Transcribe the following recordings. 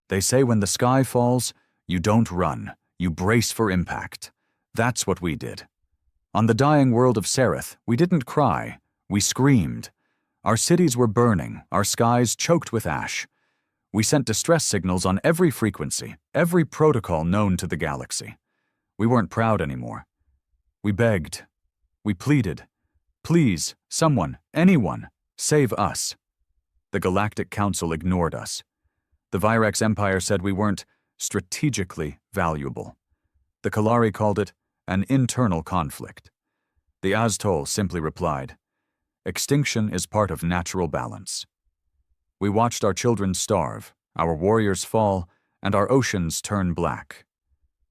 They say when the sky falls, you don't run, you brace for impact. That's what we did. On the dying world of Sereth, we didn't cry, we screamed. Our cities were burning, our skies choked with ash. We sent distress signals on every frequency, every protocol known to the galaxy. We weren't proud anymore. We begged. We pleaded. Please, someone, anyone, save us. The Galactic Council ignored us. The Virex Empire said we weren't strategically valuable. The Kalari called it an internal conflict. The Aztol simply replied, extinction is part of natural balance. We watched our children starve, our warriors fall, and our oceans turn black.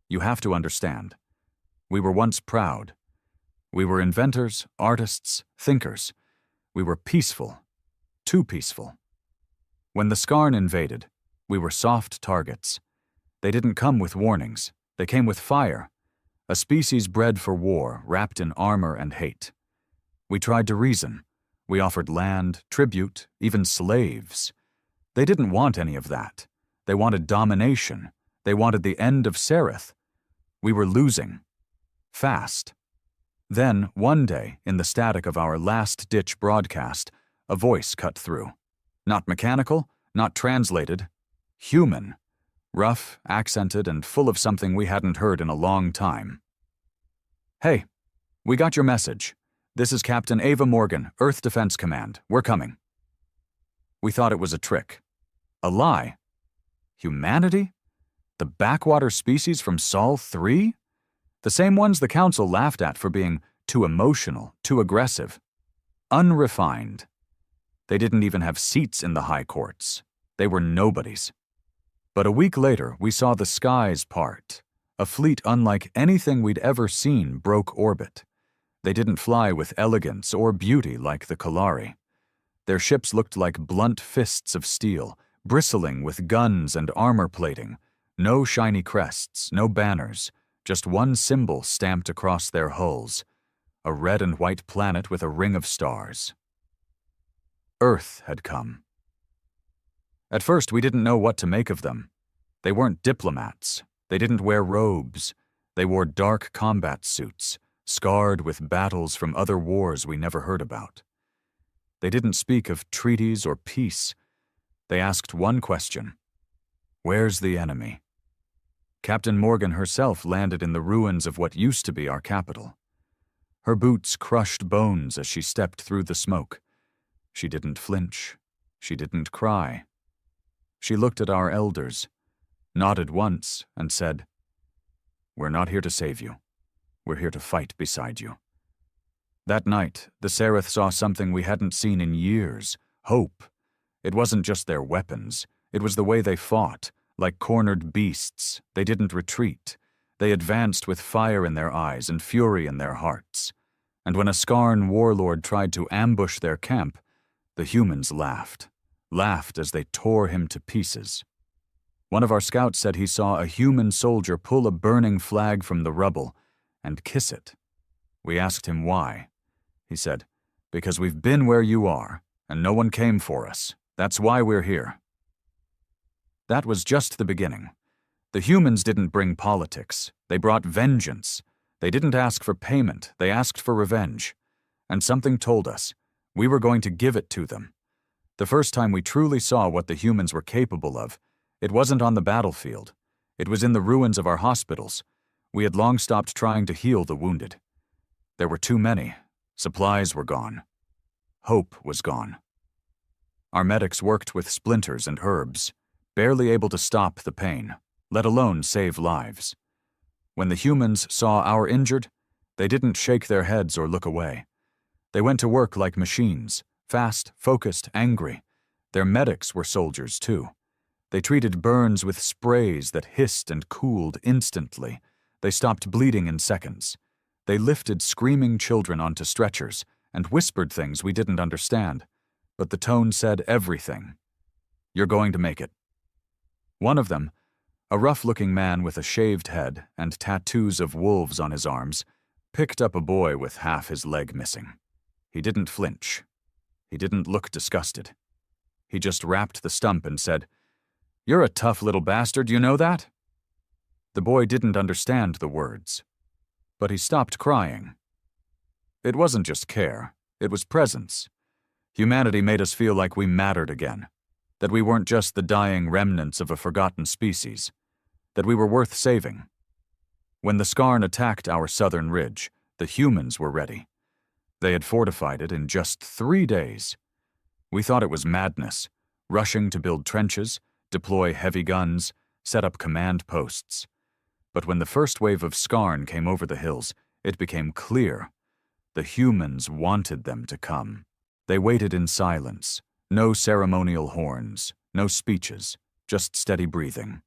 You have to understand. We were once proud. We were inventors, artists, thinkers. We were peaceful. Too peaceful. When the Skarn invaded, we were soft targets. They didn't come with warnings. They came with fire. A species bred for war, wrapped in armor and hate. We tried to reason. We offered land, tribute, even slaves. They didn't want any of that. They wanted domination. They wanted the end of Sereth. We were losing. Fast. Then, one day, in the static of our last-ditch broadcast, a voice cut through. Not mechanical, not translated. Human. Rough, accented, and full of something we hadn't heard in a long time. Hey, we got your message. This is Captain Ava Morgan, Earth Defense Command. We're coming. We thought it was a trick. A lie. Humanity? The backwater species from Sol 3? The same ones the Council laughed at for being too emotional, too aggressive. Unrefined. They didn't even have seats in the high courts. They were nobodies. But a week later, we saw the skies part. A fleet unlike anything we'd ever seen broke orbit. They didn't fly with elegance or beauty like the Kalari. Their ships looked like blunt fists of steel, bristling with guns and armor plating. No shiny crests, no banners, just one symbol stamped across their hulls. A red and white planet with a ring of stars. Earth had come. At first, we didn't know what to make of them. They weren't diplomats. They didn't wear robes. They wore dark combat suits, scarred with battles from other wars we never heard about. They didn't speak of treaties or peace. They asked one question. Where's the enemy? Captain Morgan herself landed in the ruins of what used to be our capital. Her boots crushed bones as she stepped through the smoke. She didn't flinch. She didn't cry. She looked at our elders, nodded once, and said, "We're not here to save you. We're here to fight beside you." That night, the Sereth saw something we hadn't seen in years, hope. It wasn't just their weapons. It was the way they fought, like cornered beasts. They didn't retreat. They advanced with fire in their eyes and fury in their hearts. And when a Skarn warlord tried to ambush their camp, the humans laughed as they tore him to pieces. One of our scouts said he saw a human soldier pull a burning flag from the rubble and kiss it. We asked him why. He said, "Because we've been where you are, and no one came for us. That's why we're here." That was just the beginning. The humans didn't bring politics. They brought vengeance. They didn't ask for payment. They asked for revenge. And something told us we were going to give it to them. The first time we truly saw what the humans were capable of, it wasn't on the battlefield. It was in the ruins of our hospitals. We had long stopped trying to heal the wounded. There were too many. Supplies were gone. Hope was gone. Our medics worked with splinters and herbs, barely able to stop the pain, let alone save lives. When the humans saw our injured, they didn't shake their heads or look away. They went to work like machines, fast, focused, angry. Their medics were soldiers, too. They treated burns with sprays that hissed and cooled instantly. They stopped bleeding in seconds. They lifted screaming children onto stretchers and whispered things we didn't understand, but the tone said everything. "You're going to make it." One of them, a rough-looking man with a shaved head and tattoos of wolves on his arms, picked up a boy with half his leg missing. He didn't flinch. He didn't look disgusted. He just wrapped the stump and said, You're a tough little bastard, you know that? The boy didn't understand the words, but he stopped crying. It wasn't just care, it was presence. Humanity made us feel like we mattered again, that we weren't just the dying remnants of a forgotten species, that we were worth saving. When the Skarn attacked our southern ridge, the humans were ready. They had fortified it in just 3 days. We thought it was madness, rushing to build trenches, deploy heavy guns, set up command posts. But when the first wave of Skarn came over the hills, it became clear. The humans wanted them to come. They waited in silence, no ceremonial horns, no speeches, just steady breathing.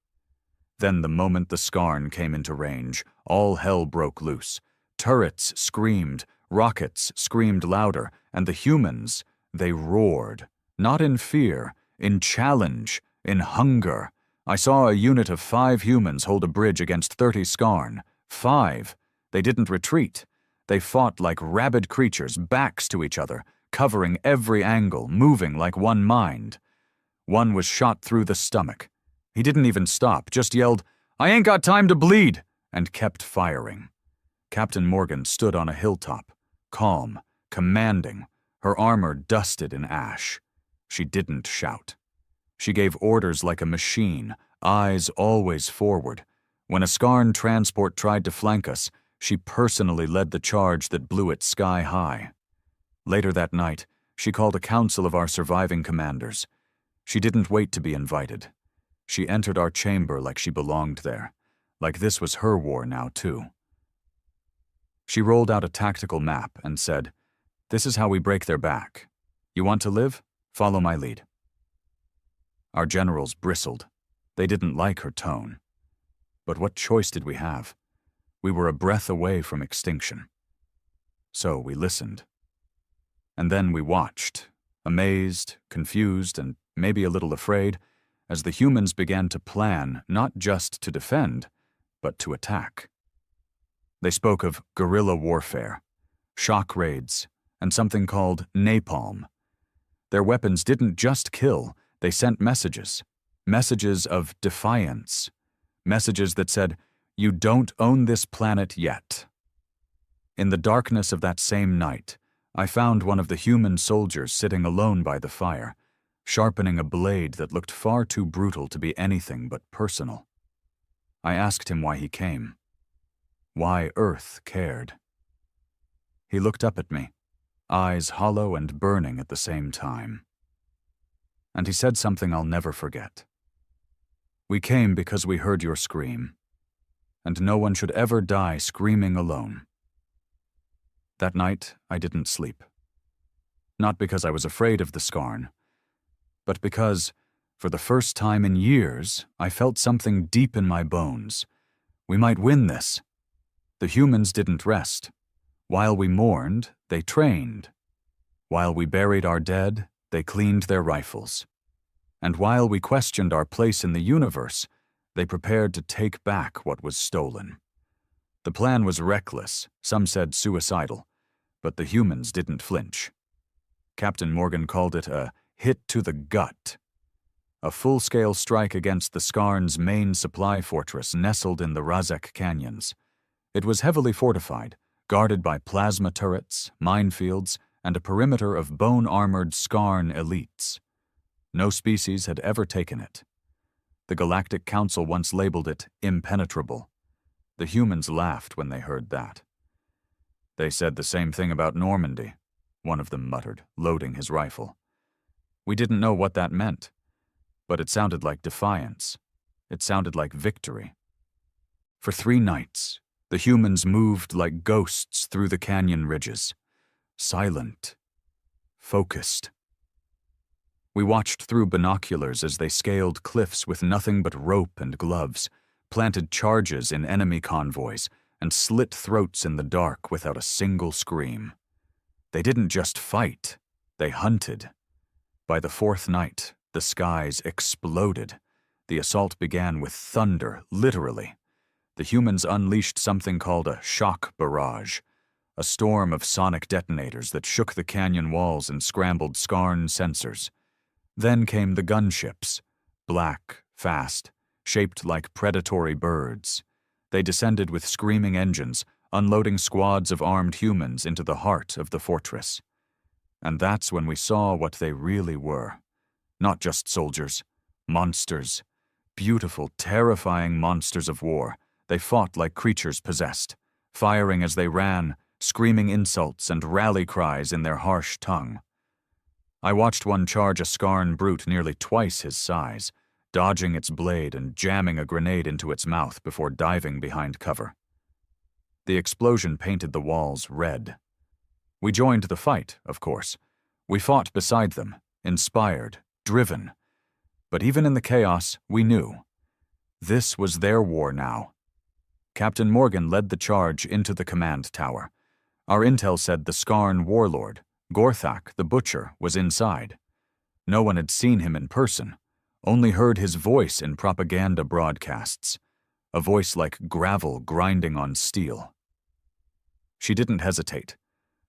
Then the moment the Skarn came into range, all hell broke loose. Turrets screamed, rockets screamed louder, and the humans, they roared. Not in fear, in challenge, in hunger. I saw a unit of 5 humans hold a bridge against 30 Skarn. 5. They didn't retreat. They fought like rabid creatures, backs to each other, covering every angle, moving like one mind. One was shot through the stomach. He didn't even stop, just yelled, "I ain't got time to bleed," and kept firing. Captain Morgan stood on a hilltop, calm, commanding, her armor dusted in ash. She didn't shout. She gave orders like a machine, eyes always forward. When a Skarn transport tried to flank us, she personally led the charge that blew it sky high. Later that night, she called a council of our surviving commanders. She didn't wait to be invited. She entered our chamber like she belonged there, like this was her war now too. She rolled out a tactical map and said, "This is how we break their back. You want to live? Follow my lead." Our generals bristled. They didn't like her tone. But what choice did we have? We were a breath away from extinction. So we listened. And then we watched, amazed, confused, and maybe a little afraid, as the humans began to plan not just to defend, but to attack. They spoke of guerrilla warfare, shock raids, and something called napalm. Their weapons didn't just kill, they sent messages. Messages of defiance. Messages that said, "You don't own this planet yet." In the darkness of that same night, I found one of the human soldiers sitting alone by the fire, sharpening a blade that looked far too brutal to be anything but personal. I asked him why he came. Why Earth cared. He looked up at me, eyes hollow and burning at the same time. And he said something I'll never forget. "We came because we heard your scream, and no one should ever die screaming alone." That night, I didn't sleep. Not because I was afraid of the Skarn, but because, for the first time in years, I felt something deep in my bones. We might win this. The humans didn't rest. While we mourned, they trained. While we buried our dead, they cleaned their rifles. And while we questioned our place in the universe, they prepared to take back what was stolen. The plan was reckless, some said suicidal, but the humans didn't flinch. Captain Morgan called it a hit to the gut. A full-scale strike against the Skarn's main supply fortress nestled in the Razek Canyons. It was heavily fortified, guarded by plasma turrets, minefields, and a perimeter of bone-armored Skarn elites. No species had ever taken it. The Galactic Council once labeled it impenetrable. The humans laughed when they heard that. "They said the same thing about Normandy," one of them muttered, loading his rifle. We didn't know what that meant, but it sounded like defiance. It sounded like victory. For 3 nights, the humans moved like ghosts through the canyon ridges. Silent. Focused. We watched through binoculars as they scaled cliffs with nothing but rope and gloves, planted charges in enemy convoys, and slit throats in the dark without a single scream. They didn't just fight, they hunted. By the 4th night, the skies exploded. The assault began with thunder, literally. The humans unleashed something called a shock barrage, a storm of sonic detonators that shook the canyon walls and scrambled Skarn sensors. Then came the gunships, black, fast, shaped like predatory birds. They descended with screaming engines, unloading squads of armed humans into the heart of the fortress. And that's when we saw what they really were. Not just soldiers, monsters. Beautiful, terrifying monsters of war. They fought like creatures possessed, firing as they ran, screaming insults and rally cries in their harsh tongue. I watched one charge a Skarn brute nearly twice his size, dodging its blade and jamming a grenade into its mouth before diving behind cover. The explosion painted the walls red. We joined the fight, of course. We fought beside them, inspired, driven. But even in the chaos, we knew. This was their war now. Captain Morgan led the charge into the command tower. Our intel said the Skarn warlord, Gorthak the Butcher, was inside. No one had seen him in person, only heard his voice in propaganda broadcasts, a voice like gravel grinding on steel. She didn't hesitate.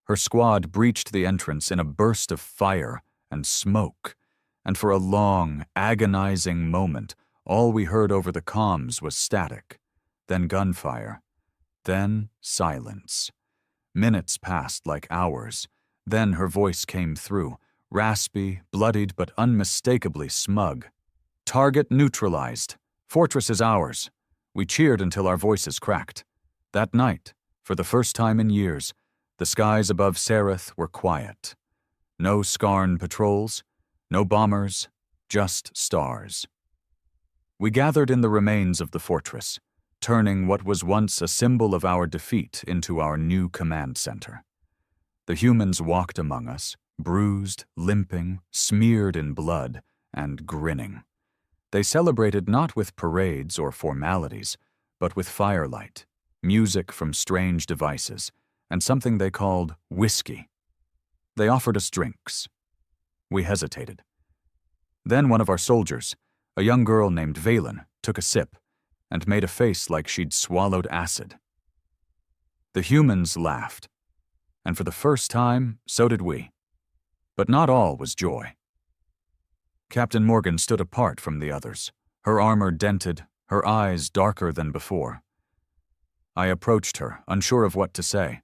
Her squad breached the entrance in a burst of fire and smoke, and for a long, agonizing moment, all we heard over the comms was static, then gunfire, then silence. Minutes passed like hours. Then her voice came through, raspy, bloodied, but unmistakably smug. "Target neutralized. Fortress is ours." We cheered until our voices cracked. That night, for the first time in years, the skies above Sereth were quiet. No Skarn patrols, no bombers, just stars. We gathered in the remains of the fortress, turning what was once a symbol of our defeat into our new command center. The humans walked among us, bruised, limping, smeared in blood, and grinning. They celebrated not with parades or formalities, but with firelight, music from strange devices, and something they called whiskey. They offered us drinks. We hesitated. Then one of our soldiers, a young girl named Valen, took a sip and made a face like she'd swallowed acid. The humans laughed, and for the first time, so did we. But not all was joy. Captain Morgan stood apart from the others, her armor dented, her eyes darker than before. I approached her, unsure of what to say.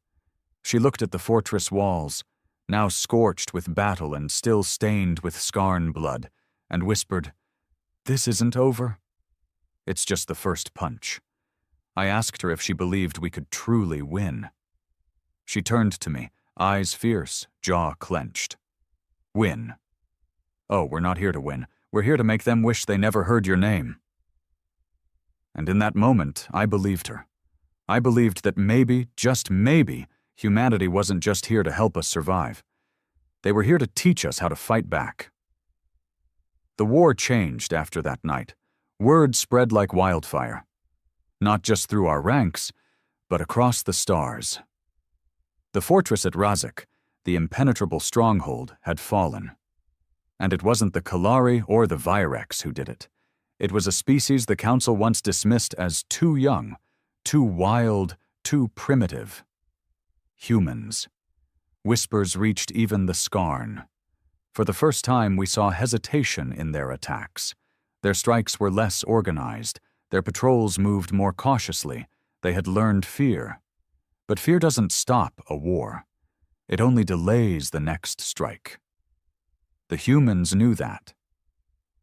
She looked at the fortress walls, now scorched with battle and still stained with Skarn blood, and whispered, "This isn't over. It's just the first punch." I asked her if she believed we could truly win. She turned to me, eyes fierce, jaw clenched. "Win? Oh, we're not here to win. We're here to make them wish they never heard your name." And in that moment, I believed her. I believed that maybe, just maybe, humanity wasn't just here to help us survive. They were here to teach us how to fight back. The war changed after that night. Word spread like wildfire. Not just through our ranks, but across the stars. The fortress at Razak, the impenetrable stronghold, had fallen. And it wasn't the Kalari or the Virex who did it. It was a species the Council once dismissed as too young, too wild, too primitive. Humans. Whispers reached even the Skarn. For the first time, we saw hesitation in their attacks. Their strikes were less organized. Their patrols moved more cautiously. They had learned fear. But fear doesn't stop a war. It only delays the next strike. The humans knew that.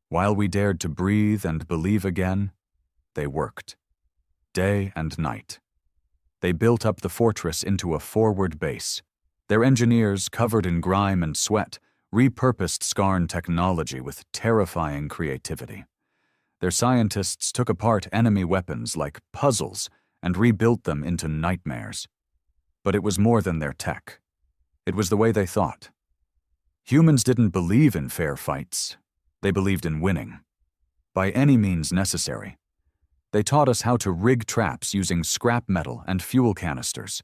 While we dared to breathe and believe again, they worked. Day and night. They built up the fortress into a forward base. Their engineers, covered in grime and sweat, repurposed Skarn technology with terrifying creativity. Their scientists took apart enemy weapons like puzzles and rebuilt them into nightmares. But it was more than their tech. It was the way they thought. Humans didn't believe in fair fights. They believed in winning. By any means necessary. They taught us how to rig traps using scrap metal and fuel canisters,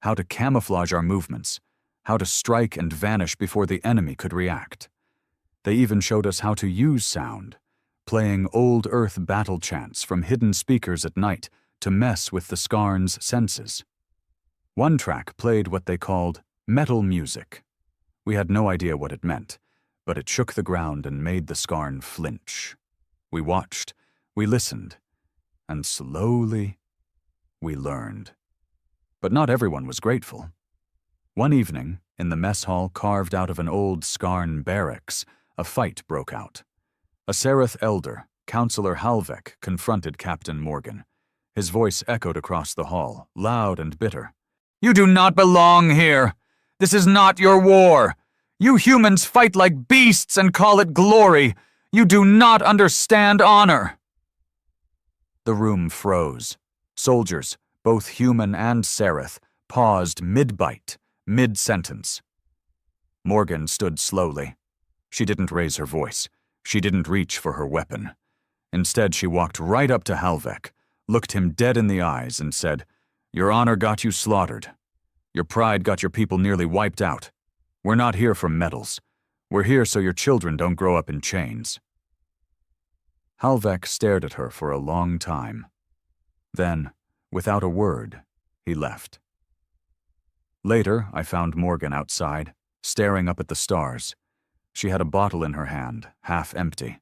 how to camouflage our movements, how to strike and vanish before the enemy could react. They even showed us how to use sound, playing old Earth battle chants from hidden speakers at night to mess with the Skarn's senses. One track played what they called metal music. We had no idea what it meant, but it shook the ground and made the Skarn flinch. We watched, we listened, and slowly we learned. But not everyone was grateful. One evening, in the mess hall carved out of an old Skarn barracks, a fight broke out. A Sereth elder, Counselor Halvek, confronted Captain Morgan. His voice echoed across the hall, loud and bitter. "You do not belong here! This is not your war! You humans fight like beasts and call it glory! You do not understand honor!" The room froze. Soldiers, both human and Sereth, paused mid-bite, mid-sentence. Morgan stood slowly. She didn't raise her voice. She didn't reach for her weapon. Instead, she walked right up to Halvek, looked him dead in the eyes, and said, "Your honor got you slaughtered. Your pride got your people nearly wiped out. We're not here for medals. We're here so your children don't grow up in chains." Halvek stared at her for a long time. Then, without a word, he left. Later, I found Morgan outside, staring up at the stars. She had a bottle in her hand, half empty.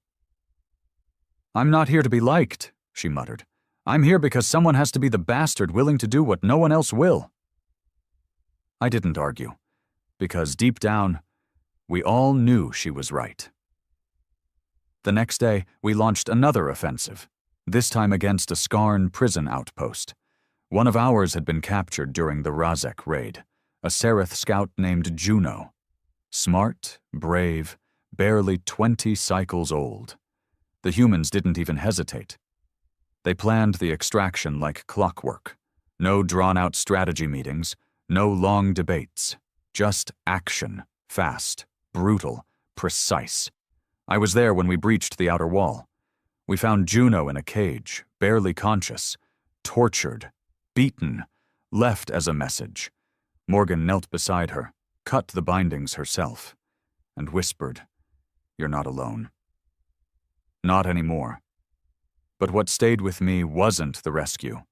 "I'm not here to be liked," she muttered. "I'm here because someone has to be the bastard willing to do what no one else will." I didn't argue, because deep down, we all knew she was right. The next day, we launched another offensive, this time against a Skarn prison outpost. One of ours had been captured during the Razek raid, a Sereth scout named Juno. Smart, brave, barely 20 cycles old. The humans didn't even hesitate. They planned the extraction like clockwork. No drawn-out strategy meetings, no long debates. Just action, fast, brutal, precise. I was there when we breached the outer wall. We found Juno in a cage, barely conscious, tortured, beaten, left as a message. Morgan knelt beside her, cut the bindings herself, and whispered, "You're not alone." Not anymore. But what stayed with me wasn't the rescue.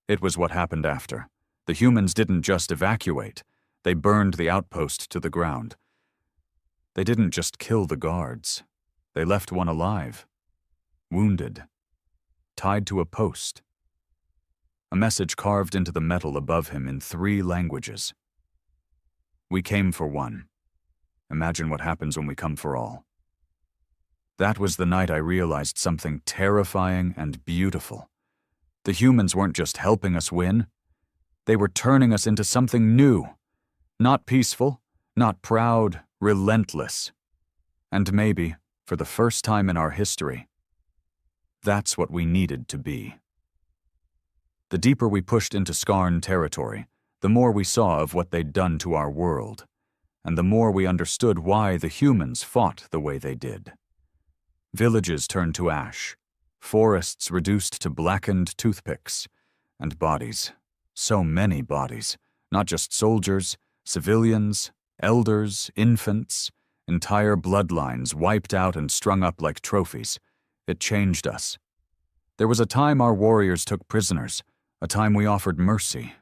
It was what happened after. The humans didn't just evacuate. They burned the outpost to the ground. They didn't just kill the guards. They left one alive, wounded, tied to a post. A message carved into the metal above him in 3 languages. "We came for one. Imagine what happens when we come for all." That was the night I realized something terrifying and beautiful. The humans weren't just helping us win. They were turning us into something new. Not peaceful, not proud, relentless. And maybe, for the first time in our history, that's what we needed to be. The deeper we pushed into Skarn territory, the more we saw of what they'd done to our world, and the more we understood why the humans fought the way they did. Villages turned to ash, forests reduced to blackened toothpicks, and bodies, so many bodies, not just soldiers, civilians, elders, infants, entire bloodlines wiped out and strung up like trophies. It changed us. There was a time our warriors took prisoners, a time we offered mercy.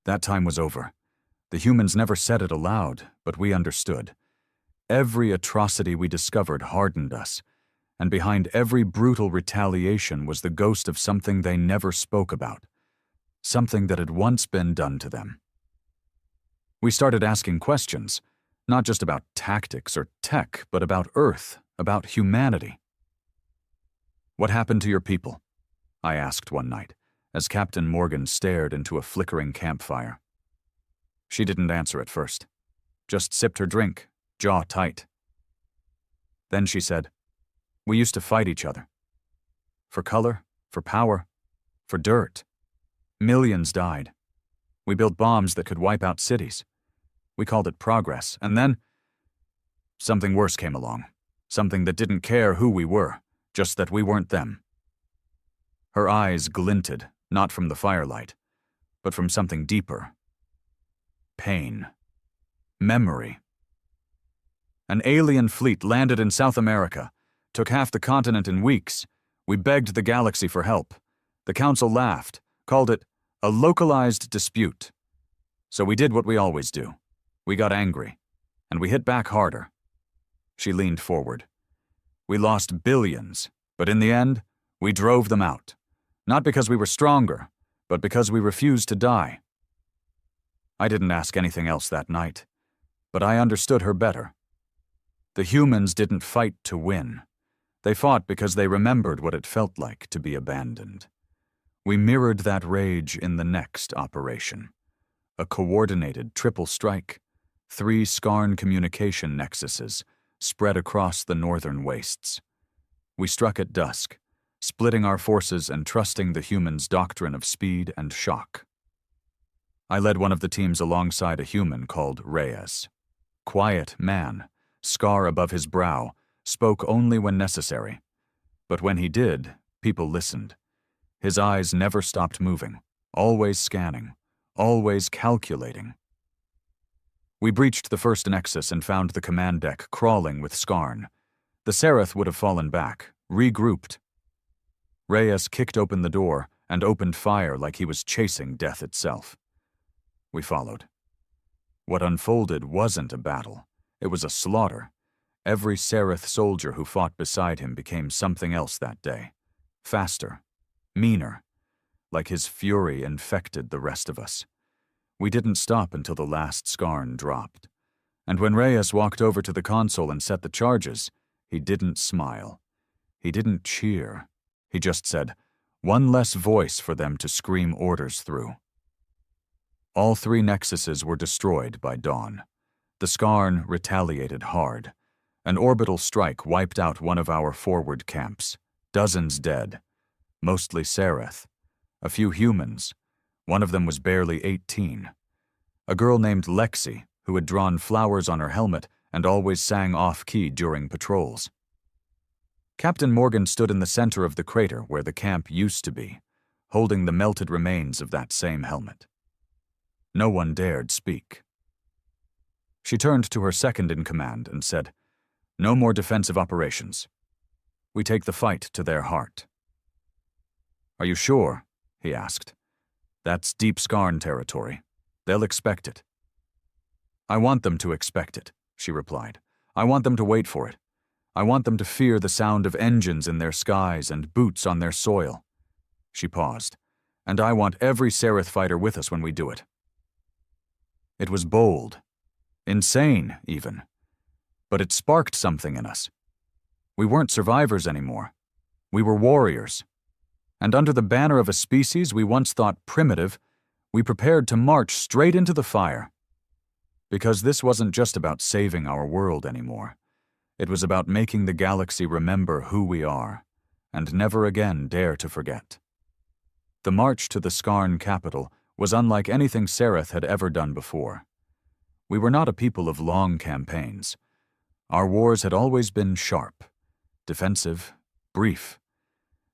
That time was over. The humans never said it aloud, but we understood. Every atrocity we discovered hardened us, and behind every brutal retaliation was the ghost of something they never spoke about, something that had once been done to them. We started asking questions, not just about tactics or tech, but about Earth, about humanity. "What happened to your people?" I asked one night, as Captain Morgan stared into a flickering campfire. She didn't answer at first, just sipped her drink, jaw tight. Then she said, "We used to fight each other. For color, for power, for dirt. Millions died. We built bombs that could wipe out cities. We called it progress, and then something worse came along. Something that didn't care who we were, just that we weren't them." Her eyes glinted, not from the firelight, but from something deeper. Pain. Memory. An alien fleet landed in South America, took half the continent in weeks. We begged the galaxy for help. The council laughed, called it a localized dispute. So we did what we always do. We got angry, and we hit back harder. She leaned forward. We lost billions, But in the end, we drove them out. Not because we were stronger, but because we refused to die. I didn't ask anything else that night, but I understood her better. The humans didn't fight to win. They fought because they remembered what it felt like to be abandoned. We mirrored that rage in the next operation. A coordinated triple strike, 3 Skarn communication nexuses spread across the northern wastes. We struck at dusk, splitting our forces and trusting the humans' doctrine of speed and shock. I led one of the teams alongside a human called Reyes. Quiet man, scar above his brow, spoke only when necessary. But when he did, people listened. His eyes never stopped moving, always scanning, always calculating. We breached the first nexus and found the command deck crawling with Skarn. The Seraph would have fallen back, regrouped. Reyes kicked open the door and opened fire like he was chasing death itself. We followed. What unfolded wasn't a battle. It was a slaughter. Every Seraph soldier who fought beside him became something else that day. Faster, meaner, like his fury infected the rest of us. We didn't stop until the last Skarn dropped. And when Reyes walked over to the console and set the charges, he didn't smile. He didn't cheer. He just said, "One less voice for them to scream orders through." All 3 nexuses were destroyed by dawn. The Skarn retaliated hard. An orbital strike wiped out one of our forward camps. Dozens dead. Mostly Seraph. A few humans. One of them was barely 18. A girl named Lexi, who had drawn flowers on her helmet and always sang off-key during patrols. Captain Morgan stood in the center of the crater where the camp used to be, holding the melted remains of that same helmet. No one dared speak. She turned to her second-in-command and said, "No more defensive operations. We take the fight to their heart." "Are you sure?" he asked. "That's deep Skarn territory. They'll expect it." "I want them to expect it," she replied. "I want them to wait for it. I want them to fear the sound of engines in their skies and boots on their soil." She paused. "And I want every Seraph fighter with us when we do it." It was bold. Insane, even. But it sparked something in us. We weren't survivors anymore. We were warriors. And under the banner of a species we once thought primitive, we prepared to march straight into the fire. Because this wasn't just about saving our world anymore. It was about making the galaxy remember who we are, and never again dare to forget. The march to the Skarn capital was unlike anything Seraph had ever done before. We were not a people of long campaigns. Our wars had always been sharp, defensive, brief.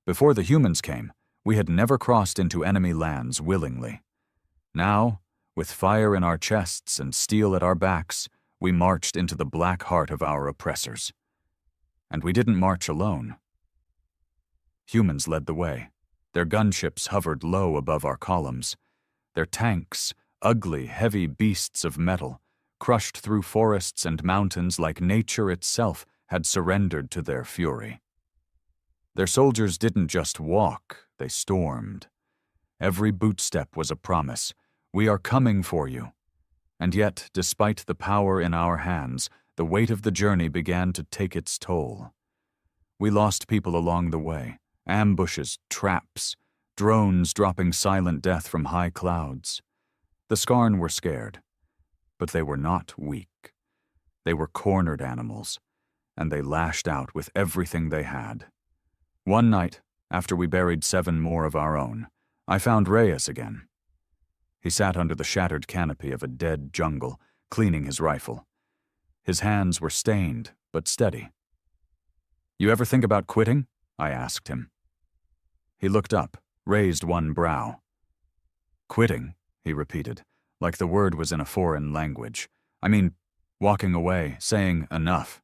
Before the humans came, we had never crossed into enemy lands willingly. Now, with fire in our chests and steel at our backs, we marched into the black heart of our oppressors. And we didn't march alone. Humans led the way. Their gunships hovered low above our columns. Their tanks, ugly, heavy beasts of metal, crushed through forests and mountains like nature itself had surrendered to their fury. Their soldiers didn't just walk, they stormed. Every bootstep was a promise. "We are coming for you." And yet, despite the power in our hands, the weight of the journey began to take its toll. We lost people along the way, ambushes, traps, drones dropping silent death from high clouds. The Skarn were scared, but they were not weak. They were cornered animals, and they lashed out with everything they had. One night, after we buried 7 more of our own, I found Reyes again. He sat under the shattered canopy of a dead jungle, cleaning his rifle. His hands were stained, but steady. "You ever think about quitting?" I asked him. He looked up, raised one brow. "Quitting," he repeated, like the word was in a foreign language. "I mean, walking away, saying enough."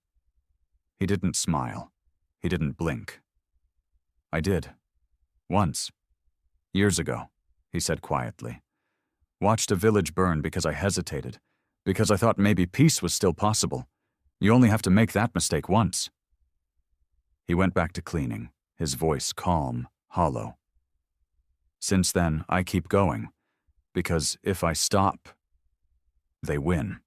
He didn't smile. He didn't blink. "I did. Once. Years ago," he said quietly. "Watched a village burn because I hesitated, because I thought maybe peace was still possible. You only have to make that mistake once." He went back to cleaning, his voice calm, hollow. Since then, I keep going, because if I stop, they win.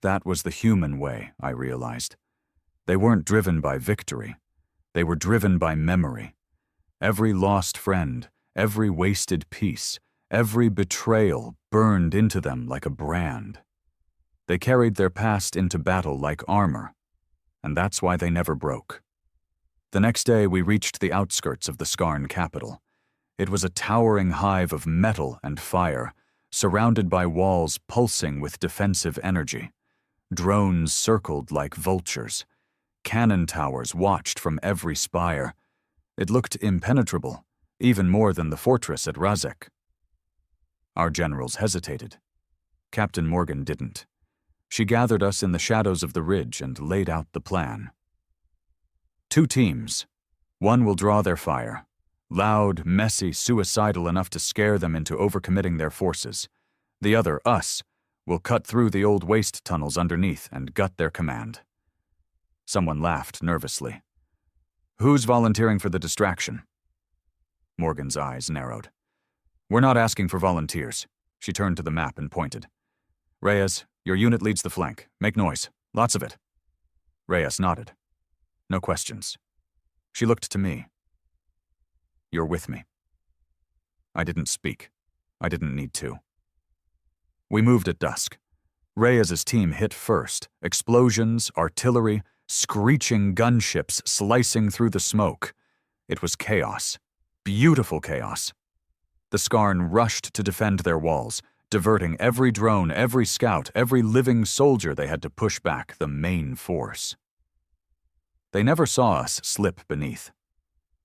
That was the human way, I realized. They weren't driven by victory. They were driven by memory. Every lost friend, every wasted piece, every betrayal burned into them like a brand. They carried their past into battle like armor, and that's why they never broke. The next day, we reached the outskirts of the Skarn capital. It was a towering hive of metal and fire, surrounded by walls pulsing with defensive energy. Drones circled like vultures. Cannon towers watched from every spire. It looked impenetrable, even more than the fortress at Razek. Our generals hesitated. Captain Morgan didn't. She gathered us in the shadows of the ridge and laid out the plan. 2 teams. One will draw their fire. Loud, messy, suicidal enough to scare them into overcommitting their forces. The other, us, will cut through the old waste tunnels underneath and gut their command. Someone laughed nervously. Who's volunteering for the distraction? Morgan's eyes narrowed. We're not asking for volunteers. She turned to the map and pointed. Reyes, your unit leads the flank. Make noise. Lots of it. Reyes nodded. No questions. She looked to me. You're with me. I didn't speak. I didn't need to. We moved at dusk. Reyes's team hit first. Explosions, artillery, screeching gunships slicing through the smoke. It was chaos. Beautiful chaos. The Skarn rushed to defend their walls, diverting every drone, every scout, every living soldier they had to push back the main force. They never saw us slip beneath.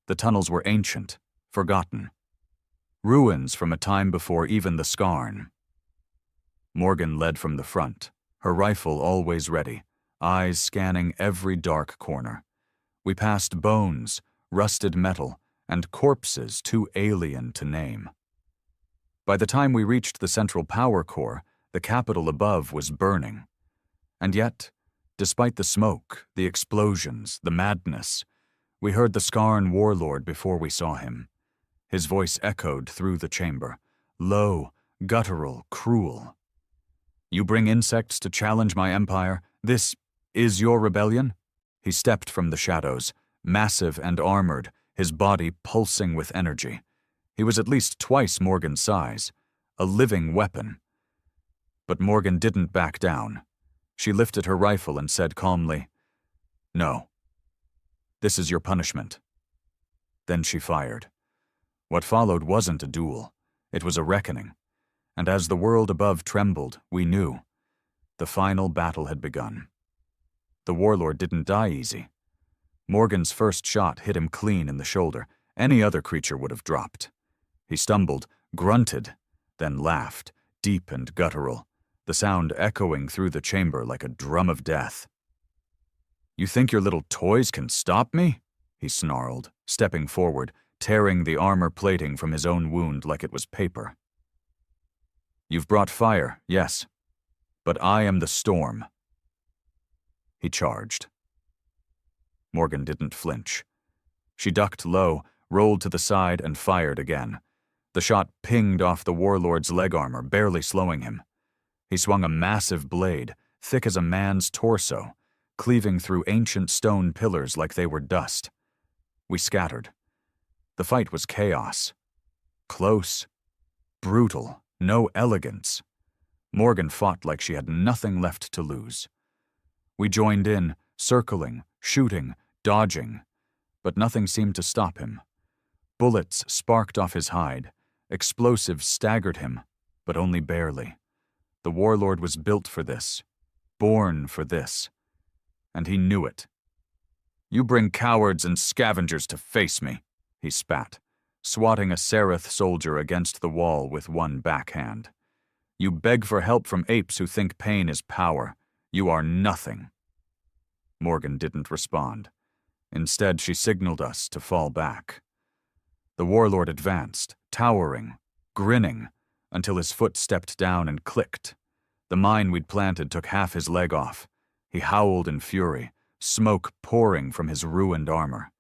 The tunnels were ancient, forgotten. Ruins from a time before even the Skarn. Morgan led from the front, her rifle always ready, eyes scanning every dark corner. We passed bones, rusted metal, and corpses too alien to name. By the time we reached the central power core, the capital above was burning. And yet, despite the smoke, the explosions, the madness, we heard the Skarn warlord before we saw him. His voice echoed through the chamber, low, guttural, cruel. You bring insects to challenge my empire? This is your rebellion? He stepped from the shadows, massive and armored, his body pulsing with energy. He was at least twice Morgan's size, a living weapon. But Morgan didn't back down. She lifted her rifle and said calmly, No. This is your punishment. Then she fired. What followed wasn't a duel. It was a reckoning. And as the world above trembled, we knew. The final battle had begun. The warlord didn't die easy. Morgan's first shot hit him clean in the shoulder. Any other creature would have dropped. He stumbled, grunted, then laughed, deep and guttural, the sound echoing through the chamber like a drum of death. You think your little toys can stop me? He snarled, stepping forward, tearing the armor plating from his own wound like it was paper. You've brought fire, yes, but I am the storm. He charged. Morgan didn't flinch. She ducked low, rolled to the side, and fired again. The shot pinged off the warlord's leg armor, barely slowing him. He swung a massive blade, thick as a man's torso, cleaving through ancient stone pillars like they were dust. We scattered. The fight was chaos. Close, brutal, no elegance. Morgan fought like she had nothing left to lose. We joined in, circling, shooting, dodging, but nothing seemed to stop him. Bullets sparked off his hide. Explosives staggered him, but only barely. The warlord was built for this, born for this, and he knew it. You bring cowards and scavengers to face me, he spat, swatting a Sereth soldier against the wall with one backhand. You beg for help from apes who think pain is power. You are nothing. Morgan didn't respond. Instead, she signaled us to fall back. The warlord advanced, towering, grinning, until his foot stepped down and clicked. The mine we'd planted took half his leg off. He howled in fury, smoke pouring from his ruined armor.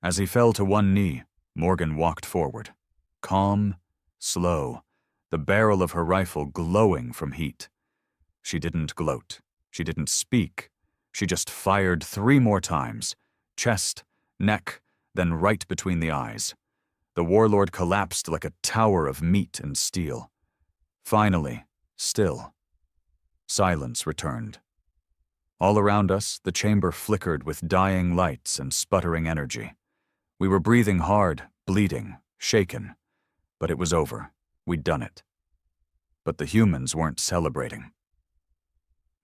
As he fell to one knee, Morgan walked forward. Calm, slow, the barrel of her rifle glowing from heat. She didn't gloat. She didn't speak. She just fired 3 more times. Chest, neck, then right between the eyes. The warlord collapsed like a tower of meat and steel. Finally, still. Silence returned. All around us, the chamber flickered with dying lights and sputtering energy. We were breathing hard, bleeding, shaken. But it was over. We'd done it. But the humans weren't celebrating.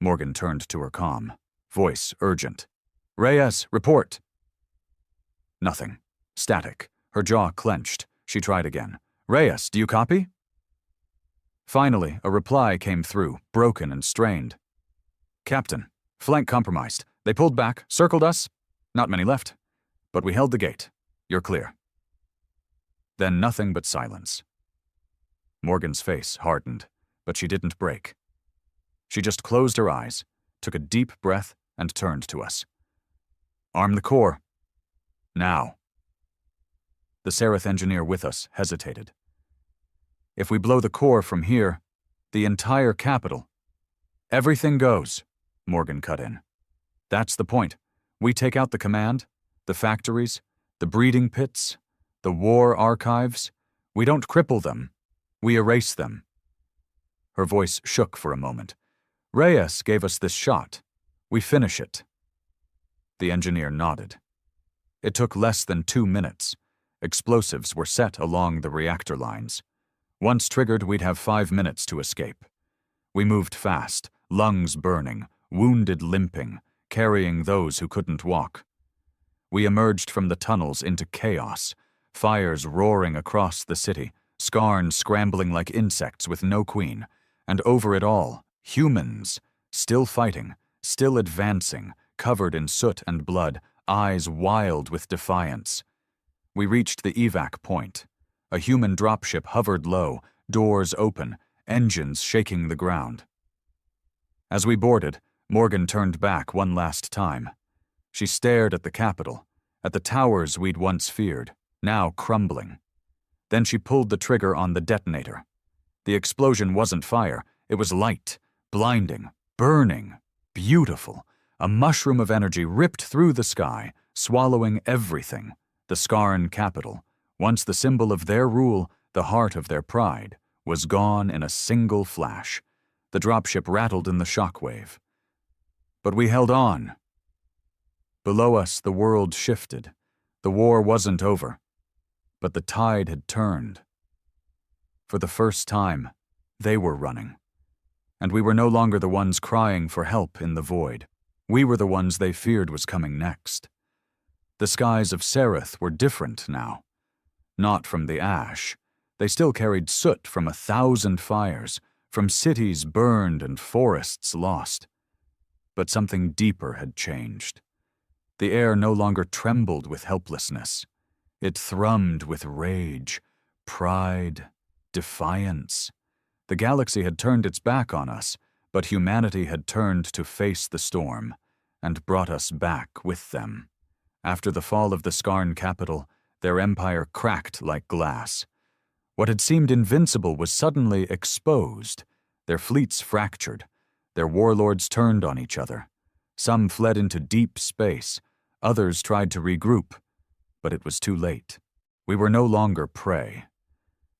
Morgan turned to her comm, voice urgent. "Reyes, report!" Nothing. Static. Her jaw clenched. She tried again. "Reyes, do you copy?" Finally, a reply came through, broken and strained. "Captain, flank compromised. They pulled back, circled us. Not many left. But we held the gate. You're clear." Then nothing but silence. Morgan's face hardened, but she didn't break. She just closed her eyes, took a deep breath, and turned to us. "Arm the core. Now." The Seraph engineer with us hesitated. "If we blow the core from here, the entire capital—" "Everything goes," Morgan cut in. "That's the point. We take out the command, the factories, the breeding pits, the war archives. We don't cripple them. We erase them." Her voice shook for a moment. "Reyes gave us this shot. We finish it." The engineer nodded. It took less than 2 minutes. Explosives were set along the reactor lines. Once triggered, we'd have 5 minutes to escape. We moved fast, lungs burning, wounded limping, carrying those who couldn't walk. We emerged from the tunnels into chaos, fires roaring across the city, Skarn scrambling like insects with no queen, and over it all, humans, still fighting, still advancing, covered in soot and blood, eyes wild with defiance. We reached the evac point. A human dropship hovered low, doors open, engines shaking the ground. As we boarded, Morgan turned back one last time. She stared at the capital, at the towers we'd once feared, now crumbling. Then she pulled the trigger on the detonator. The explosion wasn't fire, it was light, blinding, burning, beautiful. A mushroom of energy ripped through the sky, swallowing everything. The Skarn capital, once the symbol of their rule, the heart of their pride, was gone in a single flash. The dropship rattled in the shockwave. But we held on. Below us, the world shifted. The war wasn't over, but the tide had turned. For the first time, they were running. And we were no longer the ones crying for help in the void. We were the ones they feared was coming next. The skies of Seraph were different now. Not from the ash. They still carried soot from 1,000 fires, from cities burned and forests lost. But something deeper had changed. The air no longer trembled with helplessness. It thrummed with rage, pride, defiance. The galaxy had turned its back on us, but humanity had turned to face the storm, and brought us back with them. After the fall of the Skarn capital, their empire cracked like glass. What had seemed invincible was suddenly exposed. Their fleets fractured. Their warlords turned on each other. Some fled into deep space. Others tried to regroup. But it was too late. We were no longer prey.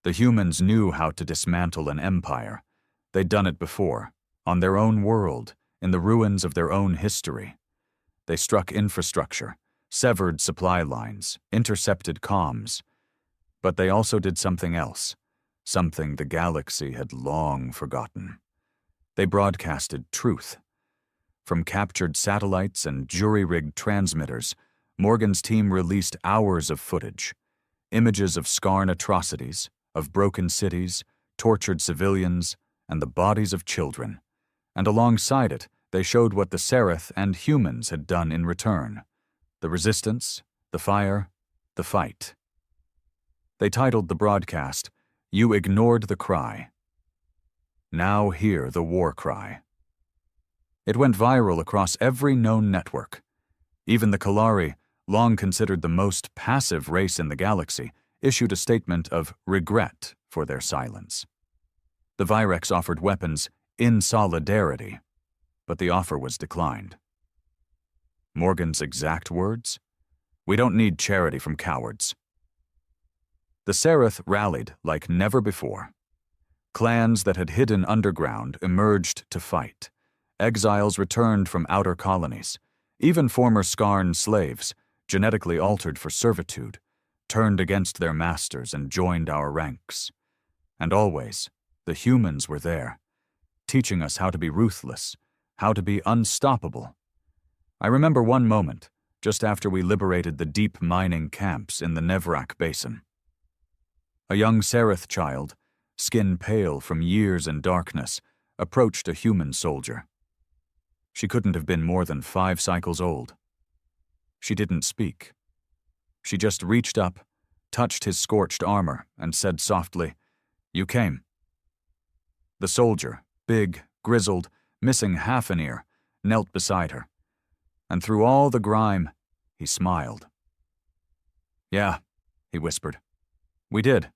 The humans knew how to dismantle an empire. They'd done it before, on their own world, in the ruins of their own history. They struck infrastructure, severed supply lines, intercepted comms. But they also did something else, something the galaxy had long forgotten. They broadcasted truth. From captured satellites and jury-rigged transmitters, Morgan's team released hours of footage, images of Skarn atrocities, of broken cities, tortured civilians, and the bodies of children. And alongside it, they showed what the Seraph and humans had done in return. The resistance, the fire, the fight. They titled the broadcast, "You Ignored the Cry. Now hear the war cry." It went viral across every known network. Even the Kalari, long considered the most passive race in the galaxy, issued a statement of regret for their silence. The Virex offered weapons in solidarity, but the offer was declined. Morgan's exact words? "We don't need charity from cowards." The Seraph rallied like never before. Clans that had hidden underground emerged to fight. Exiles returned from outer colonies. Even former Skarn slaves, genetically altered for servitude, turned against their masters and joined our ranks. And always, the humans were there, teaching us how to be ruthless, how to be unstoppable. I remember one moment, just after we liberated the deep mining camps in the Nevrak Basin. A young Seraph child, skin pale from years in darkness, approached a human soldier. She couldn't have been more than 5 cycles old. She didn't speak. She just reached up, touched his scorched armor, and said softly, "You came." The soldier, big, grizzled, missing half an ear, knelt beside her. And through all the grime, he smiled. "Yeah," he whispered. "We did."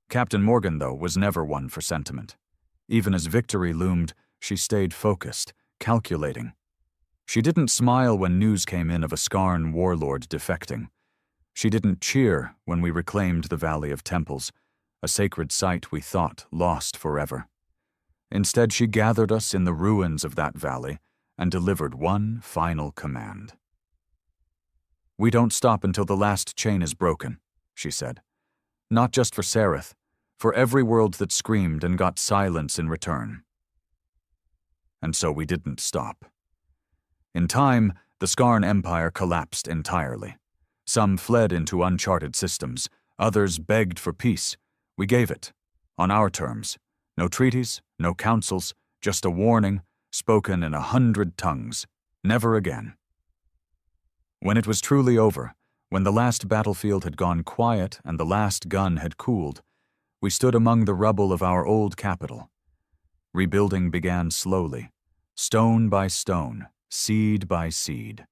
Captain Morgan, though, was never one for sentiment. Even as victory loomed, she stayed focused, calculating. She didn't smile when news came in of a Skarn warlord defecting. She didn't cheer when we reclaimed the Valley of Temples, a sacred site we thought lost forever. Instead, she gathered us in the ruins of that valley and delivered one final command. "We don't stop until the last chain is broken," she said. "Not just for Seraph, for every world that screamed and got silence in return." And so we didn't stop. In time, the Skarn Empire collapsed entirely. Some fled into uncharted systems, others begged for peace. We gave it, on our terms. No treaties, no councils, just a warning, spoken in 100 tongues. Never again. When it was truly over, when the last battlefield had gone quiet and the last gun had cooled, we stood among the rubble of our old capital. Rebuilding began slowly, stone by stone, seed by seed.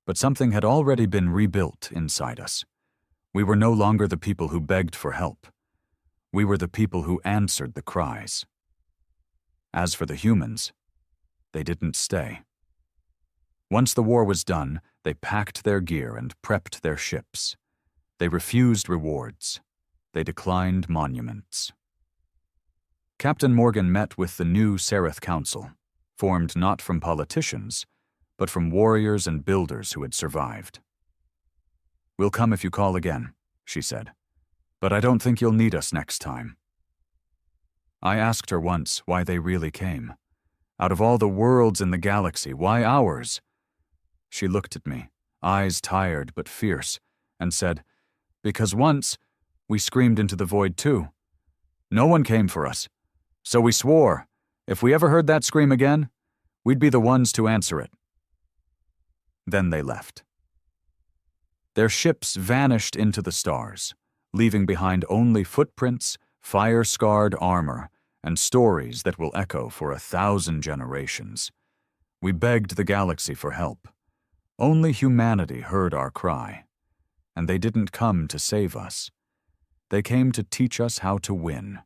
But something had already been rebuilt inside us. We were no longer the people who begged for help. We were the people who answered the cries. As for the humans, they didn't stay. Once the war was done, they packed their gear and prepped their ships. They refused rewards. They declined monuments. Captain Morgan met with the new Seraph Council, formed not from politicians, but from warriors and builders who had survived. "We'll come if you call again," she said, "but I don't think you'll need us next time." I asked her once why they really came. Out of all the worlds in the galaxy, why ours? She looked at me, eyes tired but fierce, and said, "Because once, we screamed into the void too. No one came for us. So we swore, if we ever heard that scream again, we'd be the ones to answer it." Then they left. Their ships vanished into the stars, leaving behind only footprints, fire-scarred armor, and stories that will echo for 1,000 generations. We begged the galaxy for help. Only humanity heard our cry. And they didn't come to save us. They came to teach us how to win.